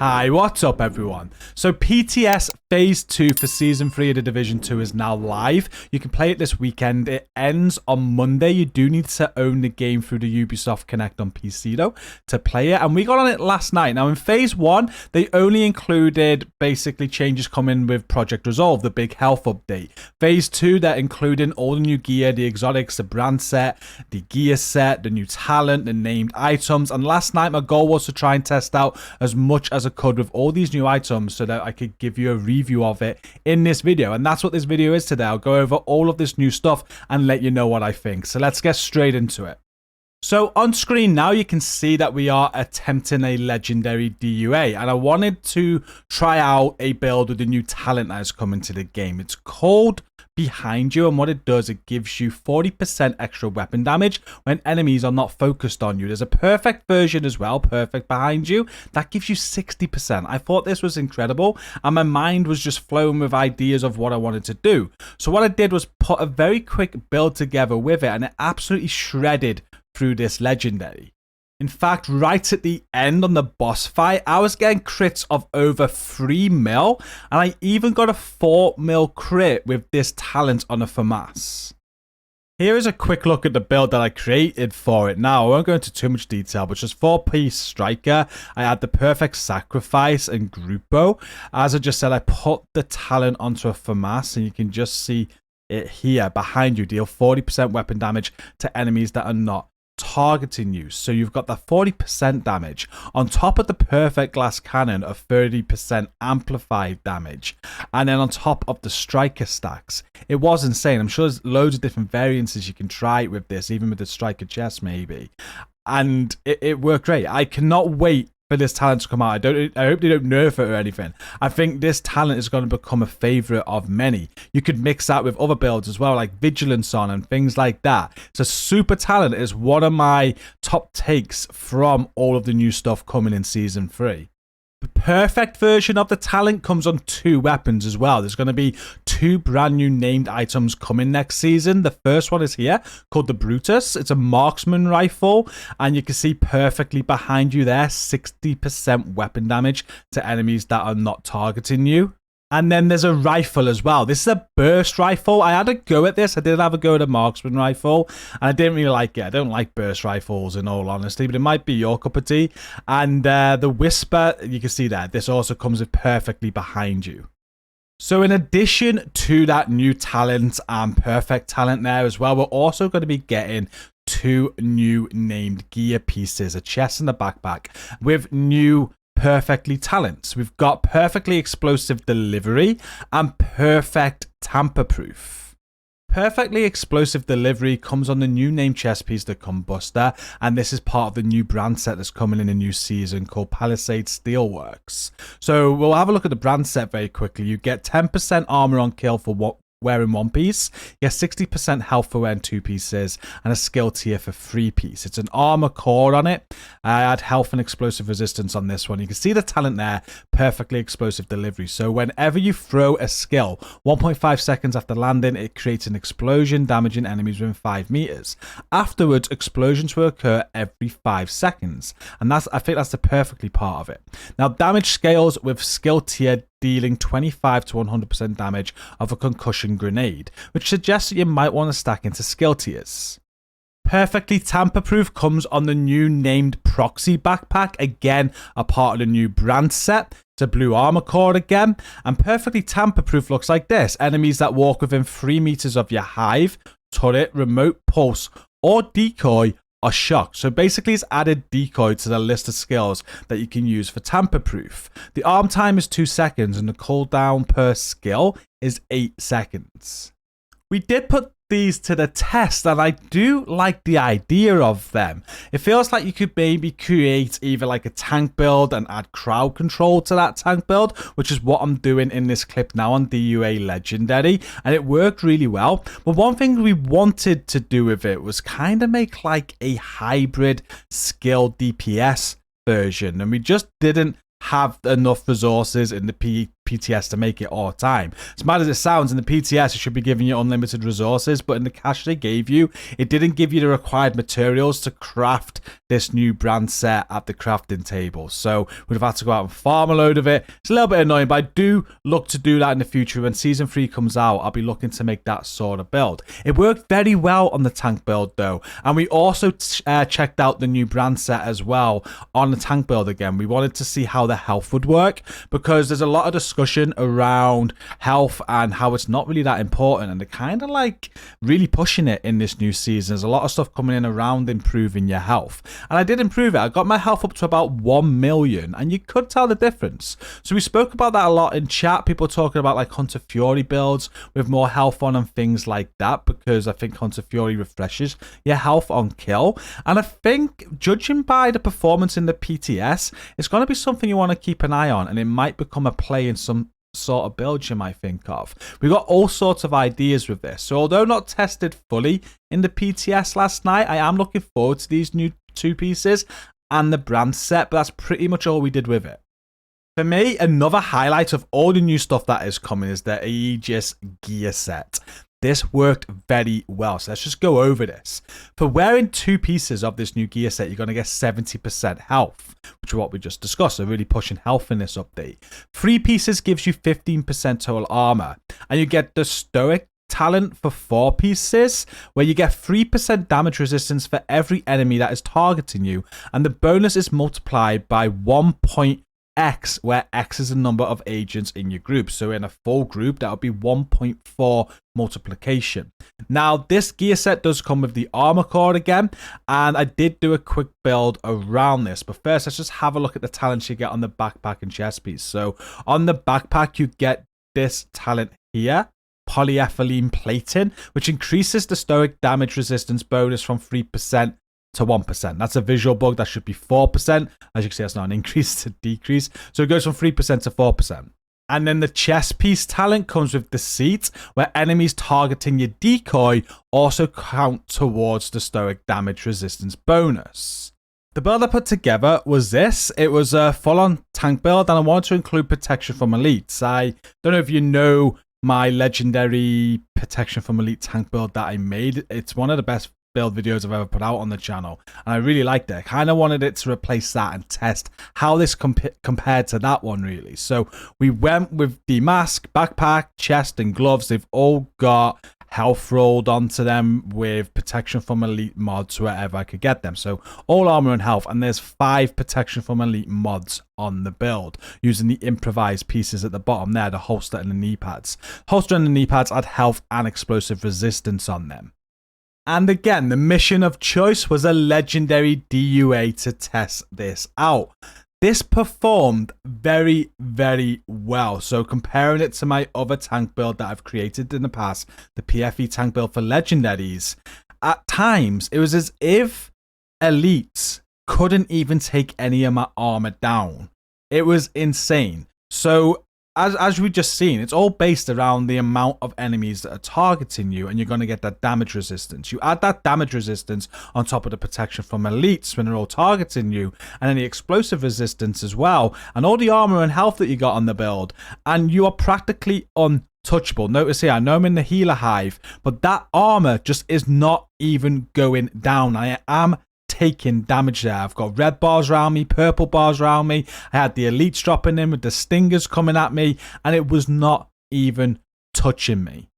Hi, what's up everyone? So PTS Phase 2 for Season 3 of the Division 2 is now live. You can play it this weekend. It ends on Monday. You do need to own the game through the Ubisoft Connect on PC though to play it. And we got on it last night. Now in Phase 1, they only included basically changes coming with Project Resolve, the big health update. Phase 2, they're including all the new gear, the exotics, the brand set, the gear set, the new talent, the named items. And last night my goal was to try and test out as much as I could with all these new items so that I could give you a review of it in this video. And that's what this video is today. I'll go over all of this new stuff and let you know what I think. So let's get straight into it. So on screen now you can see that we are attempting a legendary DUA, and I wanted to try out a build with the new talent that is coming to the game. It's called Behind You, and what it does, it gives you 40% extra weapon damage when enemies are not focused on you. There's a perfect version as well, Perfect Behind You, that gives you 60%. I thought this was incredible and my mind was just flowing with ideas of what I wanted to do. So what I did was put a very quick build together with it, and it absolutely shredded through this legendary. In fact, right at the end on the boss fight, I was getting crits of over 3 mil, and I even got a 4 mil crit with this talent on a FAMAS. Here is a quick look at the build that I created for it. Now, I won't go into too much detail, but just 4-piece striker. I had the perfect sacrifice and Grupo. As I just said, I put the talent onto a FAMAS, and you can just see it here behind you. Deal 40% weapon damage to enemies that are not targeting you. So you've got that 40% damage on top of the perfect glass cannon of 30% amplified damage, and then on top of the striker stacks. It was insane. I'm sure there's loads of different variances you can try with this, even with the striker chest maybe, and it worked great. I cannot wait for this talent to come out. I hope they don't nerf it or anything. I think this talent is going to become a favorite of many. You could mix that with other builds as well, like Vigilance on and things like that. So super talent is one of my top takes from all of the new stuff coming in Season 3. The perfect version of the talent comes on 2 weapons as well. There's going to be 2 brand new named items coming next season. The first one is here, called the Brutus. It's a marksman rifle, and you can see perfectly behind you there, 60% weapon damage to enemies that are not targeting you. And then there's a rifle as well. This is a burst rifle. I had a go at this. I did have a go at a marksman rifle, and I didn't really like it. I don't like burst rifles in all honesty, but it might be your cup of tea. And the Whisper, you can see that. This also comes with perfectly behind you. So in addition to that new talent and perfect talent there as well, we're also going to be getting 2 new named gear pieces, a chest and a backpack with new perfectly talents. We've got perfectly explosive delivery and perfect tamper proof. Perfectly explosive delivery comes on the new name chest piece, the Combuster, and this is part of the new brand set that's coming in a new season called Palisade Steelworks. So we'll have a look at the brand set very quickly. You get 10% armor on kill for wearing 1 piece, you get 60% health for wearing 2 pieces, and a skill tier for 3 piece. It's an armor core on it. I had health and explosive resistance on this one. You can see the talent there, perfectly explosive delivery. So whenever you throw a skill, 1.5 seconds after landing, it creates an explosion, damaging enemies within 5 meters. Afterwards, explosions will occur every 5 seconds, and I think that's the perfectly part of it. Now, damage scales with skill tier, dealing 25 to 100% damage of a concussion grenade, which suggests that you might want to stack into skill tiers. Perfectly tamper-proof comes on the new named proxy backpack, again a part of the new brand set. It's a blue armor core again, and perfectly tamper-proof looks like this. Enemies that walk within 3 meters of your hive, turret, remote pulse, or decoy are shocked. So basically it's added decoy to the list of skills that you can use for tamper proof. The arm time is 2 seconds and the cooldown per skill is 8 seconds. We did put these to the test, and I do like the idea of them. It feels like you could maybe create either like a tank build and add crowd control to that tank build, which is what I'm doing in this clip now on DUA Legendary, and it worked really well. But one thing we wanted to do with it was kind of make like a hybrid skill DPS version, and we just didn't have enough resources in the PTS to make it all the time. As mad as it sounds, in the PTS, it should be giving you unlimited resources, but in the cache they gave you, it didn't give you the required materials to craft this new brand set at the crafting table. So we'd have had to go out and farm a load of it. It's a little bit annoying, but I do look to do that in the future. When Season 3 comes out, I'll be looking to make that sort of build. It worked very well on the tank build, though. And we also checked out the new brand set as well on the tank build again. We wanted to see how the health would work, because there's a lot of discussion around health and how it's not really that important. And they're kind of like really pushing it in this new season. There's a lot of stuff coming in around improving your health. And I did improve it. I got my health up to about 1 million, and you could tell the difference. So we spoke about that a lot in chat. People talking about like Hunter Fury builds with more health on and things like that, because I think Hunter Fury refreshes your health on kill. And I think, judging by the performance in the PTS, it's going to be something you want to keep an eye on, and it might become a play in some sort of build you might think of. We got all sorts of ideas with this. So although not tested fully in the PTS last night, I am looking forward to these new 2 pieces and the brand set, but that's pretty much all we did with it. For me, another highlight of all the new stuff that is coming is the Aegis gear set. This worked very well, so let's just go over this. For wearing 2 pieces of this new gear set, you're going to get 70% health, which is what we just discussed, so really pushing health in this update. 3 pieces gives you 15% total armor, and you get the Stoic talent for 4 pieces, where you get 3% damage resistance for every enemy that is targeting you, and the bonus is multiplied by 1.x, where X is the number of agents in your group. So in a full group, that would be 1.4 multiplication. Now, this gear set does come with the armor core again, and I did do a quick build around this. But first, let's just have a look at the talents you get on the backpack and chest piece. So on the backpack, you get this talent here, polyethylene plating, which increases the Stoic damage resistance bonus from 3% to 1%. That's a visual bug. That should be 4%. As you can see, that's not an increase, it's a decrease. So it goes from 3% to 4%. And then the chest piece talent comes with Deceit, where enemies targeting your decoy also count towards the Stoic damage resistance bonus. The build I put together was this. It was a full-on tank build, and I wanted to include protection from elites. I don't know if you know my legendary protection from elite tank build that I made. It's one of the best build videos I've ever put out on the channel, and I really liked it. I kind of wanted it to replace that and test how this compared to that one, really. So we went with the mask, backpack, chest, and gloves. They've all got health rolled onto them with protection from elite mods wherever I could get them. So all armor and health, and there's 5 protection from elite mods on the build using the improvised pieces at the bottom there, the holster and the knee pads. Holster and the knee pads add health and explosive resistance on them. And again, the mission of choice was a legendary DUA to test this out. This performed very, very well. So comparing it to my other tank build that I've created in the past, the PFE tank build for legendaries, at times it was as if elites couldn't even take any of my armor down. It was insane. So as we've just seen, it's all based around the amount of enemies that are targeting you, and you're going to get that damage resistance. You add that damage resistance on top of the protection from elites when they're all targeting you, and then the explosive resistance as well, and all the armor and health that you got on the build, and you are practically untouchable. Notice here, I know I'm in the healer hive, but that armor just is not even going down. I am taking damage there. I've got red bars around me, purple bars around me. I had the elites dropping in with the stingers coming at me, and it was not even touching me.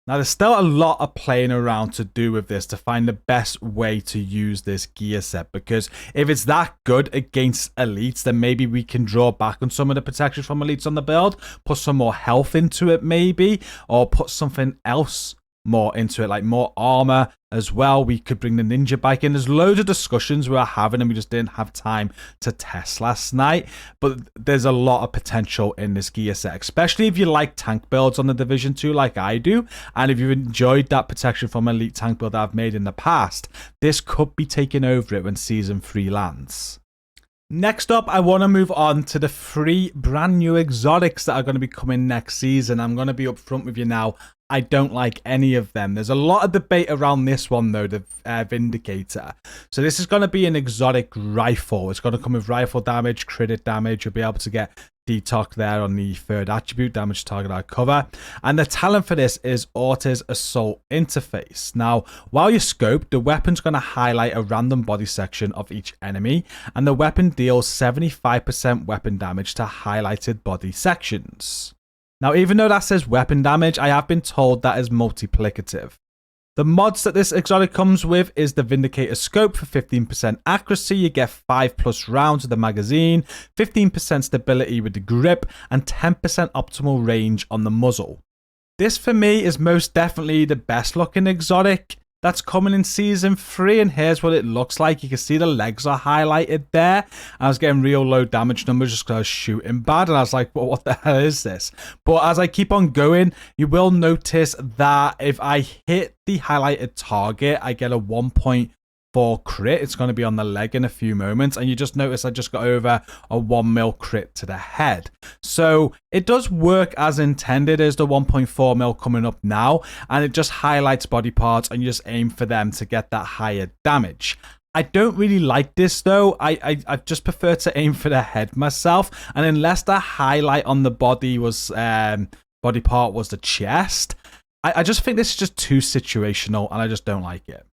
Now, there's still a lot of playing around to do with this to find the best way to use this gear set, because if it's that good against elites, then maybe we can draw back on some of the protection from elites on the build, put some more health into it maybe, or put something else more into it, like more armor as well. We could bring the ninja bike in. There's loads of discussions we were having, and we just didn't have time to test last night. But there's a lot of potential in this gear set, especially if you like tank builds on the Division 2 like I do, and if you've enjoyed that protection from elite tank build that I've made in the past. This could be taking over it when Season 3 lands. Next up, I want to move on to the 3 brand new exotics that are going to be coming next season. I'm going to be upfront with you now. I don't like any of them. There's a lot of debate around this one, though, the Vindicator. So this is going to be an exotic rifle. It's going to come with rifle damage, crit damage. You'll be able to get detox there on the third attribute, damage target out of cover. And the talent for this is Ortiz Assault Interface. Now, while you scope, the weapon's going to highlight a random body section of each enemy, and the weapon deals 75% weapon damage to highlighted body sections. Now, even though that says weapon damage, I have been told that is multiplicative. The mods that this exotic comes with is the Vindicator Scope for 15% accuracy. You get 5+ rounds with the magazine, 15% stability with the grip, and 10% optimal range on the muzzle. This for me is most definitely the best looking exotic that's coming in Season 3, and here's what it looks like. You can see the legs are highlighted there. I was getting real low damage numbers just because I was shooting bad, and I was like, well, what the hell is this? But as I keep on going, you will notice that if I hit the highlighted target, I get a 1.4 crit. It's going to be on the leg in a few moments, and you just notice I just got over a 1 mil crit to the head. So it does work as intended. There's the 1.4 mil coming up now, and it just highlights body parts, and you just aim for them to get that higher damage. I don't really like this though. I just prefer to aim for the head myself, and unless the highlight on the body was body part was the chest, I just think this is just too situational, and I just don't like it.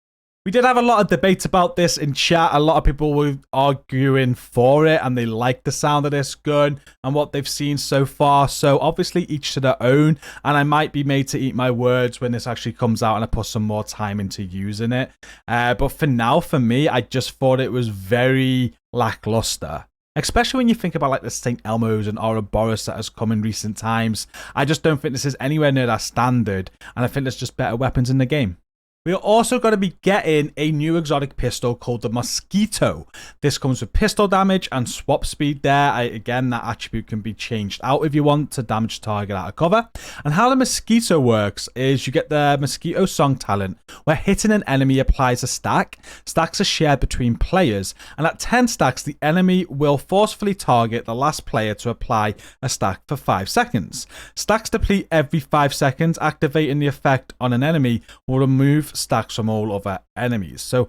We did have a lot of debate about this in chat. A lot of people were arguing for it, and they like the sound of this gun and what they've seen so far. So obviously each to their own, and I might be made to eat my words when this actually comes out and I put some more time into using it. But for now, for me, I just thought it was very lackluster. Especially when you think about like the St. Elmo's and Ouroboros that has come in recent times. I just don't think this is anywhere near that standard, and I think there's just better weapons in the game. We are also going to be getting a new exotic pistol called the Mosquito. This comes with pistol damage and swap speed there. Again, that attribute can be changed out if you want to damage target out of cover. And how the Mosquito works is you get the Mosquito Song talent, where hitting an enemy applies a stack. Stacks are shared between players, and at 10 stacks, the enemy will forcefully target the last player to apply a stack for 5 seconds. Stacks deplete every 5 seconds. Activating the effect on an enemy will remove stacks from all other enemies. So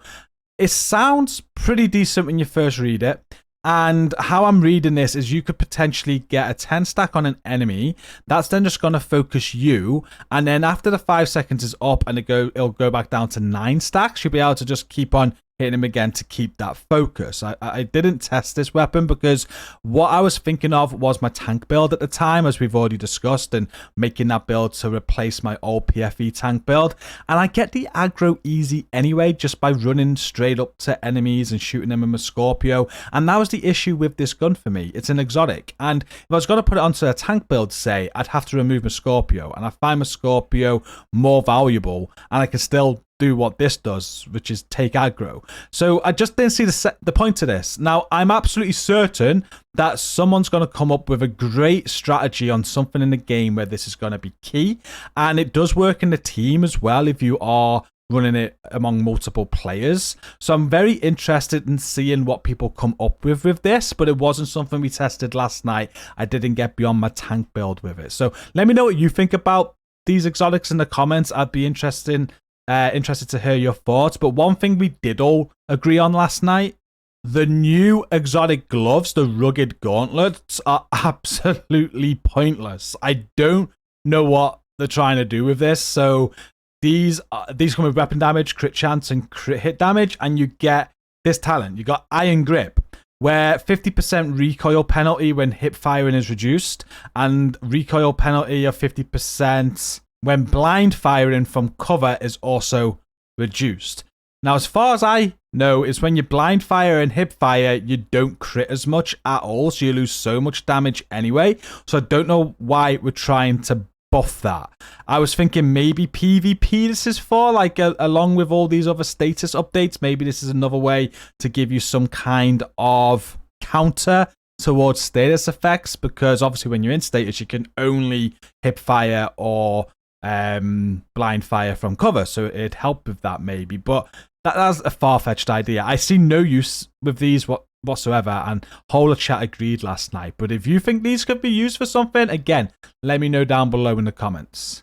it sounds pretty decent when you first read it, and how I'm reading this is you could potentially get a 10 stack on an enemy. That's then just going to focus you, and then after the 5 seconds is up and it'll go back down to 9 stacks, you'll be able to just keep on hitting him again to keep that focus. I didn't test this weapon because what I was thinking of was my tank build at the time, as we've already discussed, and making that build to replace my old PFE tank build. And I get the aggro easy anyway, just by running straight up to enemies and shooting them with my Scorpio. And that was the issue with this gun for me. It's an exotic, and if I was going to put it onto a tank build, say, I'd have to remove my Scorpio, and I find my Scorpio more valuable, and I can still do what this does, which is take aggro. So I just didn't see the point to this. Now, I'm absolutely certain that someone's going to come up with a great strategy on something in the game where this is going to be key, and it does work in the team as well if you are running it among multiple players. So I'm very interested in seeing what people come up with this, but it wasn't something we tested last night. I didn't get beyond my tank build with it. So let me know what you think about these exotics in the comments. I'd be interested to hear your thoughts. But one thing we did all agree on last night, the new exotic gloves, the rugged gauntlets, are absolutely pointless. I don't know what they're trying to do with this. So these come with weapon damage, crit chance, and crit hit damage, and you get this talent. You got Iron Grip, where 50% recoil penalty when hip firing is reduced, and recoil penalty of 50% when blind firing from cover is also reduced. Now, as far as I know, is when you blind fire and hip fire, you don't crit as much at all, so you lose so much damage anyway. So I don't know why we're trying to buff that. I was thinking maybe PvP this is for, like along with all these other status updates, maybe this is another way to give you some kind of counter towards status effects, because obviously when you're in status, you can only hip fire or blind fire from cover, so it'd help with that maybe, but that's a far-fetched idea. I see no use with these whatsoever, and whole of chat agreed last night. But if you think these could be used for something, again, let me know down below in the comments.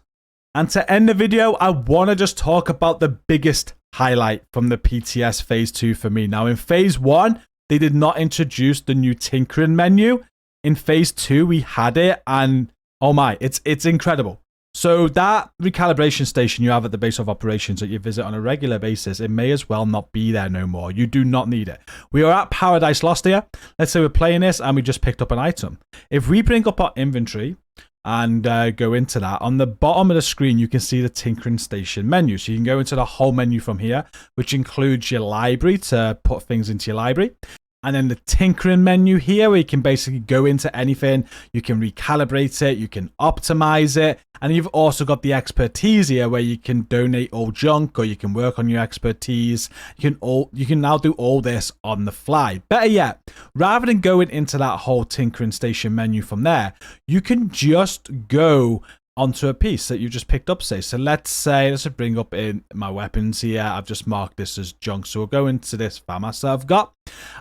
And to end the video, I want to just talk about the biggest highlight from the PTS Phase 2 for me. Now, in Phase 1, they did not introduce the new tinkering menu. in phase 2 we had it, and oh my, it's incredible. So that recalibration station you have at the base of operations that you visit on a regular basis, it may as well not be there no more. You do not need it. We are at Paradise Lost here. Let's say we're playing this and we just picked up an item. If we bring up our inventory and go into that, on the bottom of the screen you can see the tinkering station menu. So you can go into the whole menu from here, which includes your library to put things into your library. And then the tinkering menu here, where you can basically go into anything. You can recalibrate it, you can optimize it, and you've also got the expertise here, where you can donate all junk or you can work on your expertise. You can now do all this on the fly. Better yet, rather than going into that whole tinkering station menu from there, you can just go onto a piece that you just picked up, say. So let's bring up in my weapons here. I've just marked this as junk. So we'll go into this FAMAS that I've got.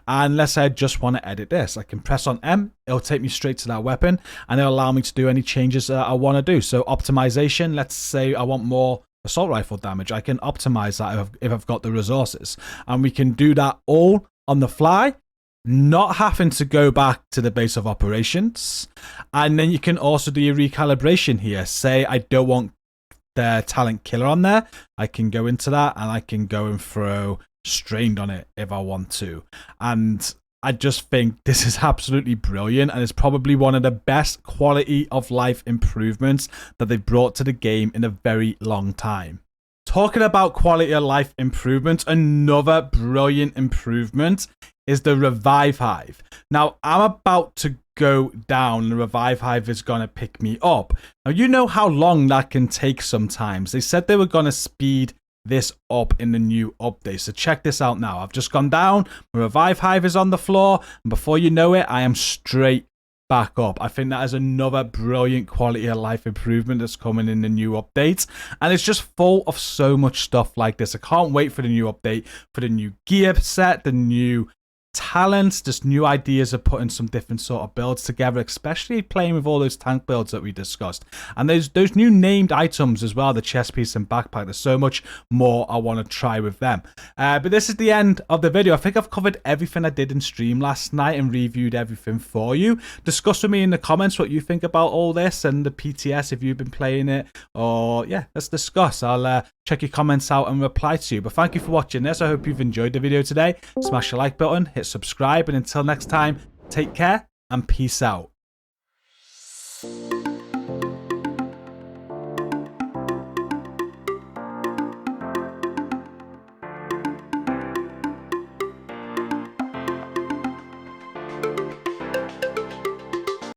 And let's say I just want to edit this. I can press on M. It'll take me straight to that weapon. And it'll allow me to do any changes that I want to do. So optimization, let's say I want more assault rifle damage. I can optimize that if I've got the resources. And we can do that all on the fly, not having to go back to the base of operations. And then you can also do your recalibration here. Say I don't want the talent killer on there, I can go into that and I can go and throw strained on it if I want to. And I just think this is absolutely brilliant, and it's probably one of the best quality of life improvements that they've brought to the game in a very long time. Talking about quality of life improvements, another brilliant improvement is the Revive Hive. Now, I'm about to go down, and the Revive Hive is going to pick me up. Now, you know how long that can take sometimes. They said they were going to speed this up in the new update. So check this out now. I've just gone down, my Revive Hive is on the floor, and before you know it, I am straight back up. I think that is another brilliant quality of life improvement that's coming in the new updates, and it's just full of so much stuff like this. I can't wait for the new update, for the new gear set, the new talents, just new ideas of putting some different sort of builds together, especially playing with all those tank builds that we discussed. And there's those new named items as well, the chest piece and backpack. There's so much more I want to try with them. But this is the end of the video. I think I've covered everything I did in stream last night and reviewed everything for you. Discuss with me in the comments what you think about all this and the PTS, if you've been playing it, or yeah, let's discuss. I'll check your comments out and reply to you. But thank you for watching this. I hope you've enjoyed the video today. Smash the like button, hit subscribe, and until next time, take care and peace out.